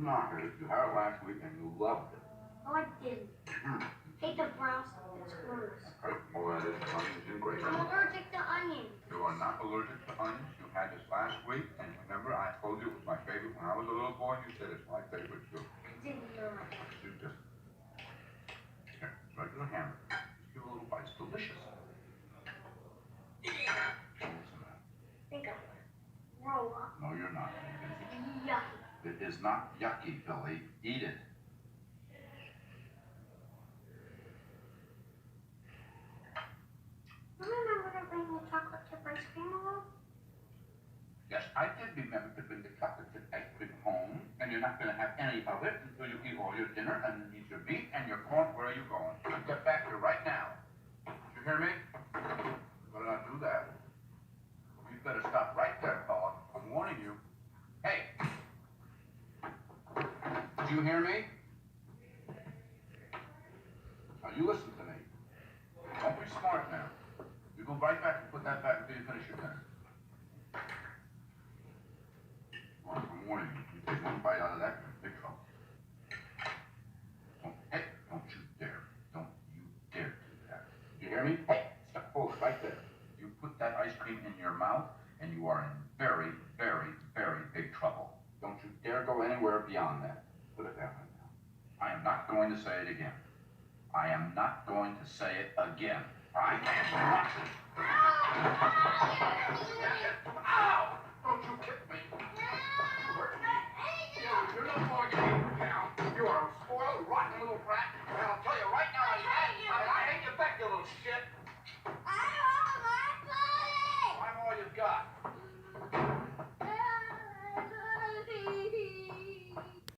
knockers. You had it last week and you loved it. Oh, I didn't. Hate the brown stuff that screws. Okay, well, that is onions and gravy. I'm allergic to onions. You are not allergic to onions. You had this last week, and remember I told you it was my favorite when I was a little boy. You said it's my favorite too. I didn't know that. You just here, it's regular hamburger. Just give it a little bite. It's delicious. I think I'm gonna roll up. No, you're not. Yucky. It is not yucky, Billy. Eat it. Remember to bring the chocolate chip ice cream along? Yes, I did remember to bring the chocolate chip ice cream home, and you're not going to have any of it until you eat all your dinner and eat your meat and your corn. Where are you going? Get back here right now. Did you hear me? You better not do that. You better stop right there, fella. I'm warning you. Hey! Did you hear me? Now you listen to me. Don't be smart now. You go right back and put that back until you finish your dinner. I'm warning you. You take one bite out of that, you're in big trouble. Hey, don't you dare. Don't you dare do that. Did you hear me? Hey, stop, hold it right there. You put that ice cream in your mouth, and you are in very, very, very big trouble. Don't you dare go anywhere beyond that. Put it down right now. I am not going to say it again. I am not going to say it again. I am not. Ow! Don't you kick me. You hurt me. You're not going to eat now. You are a spoiled, rotten little brat. And I'll tell you right now.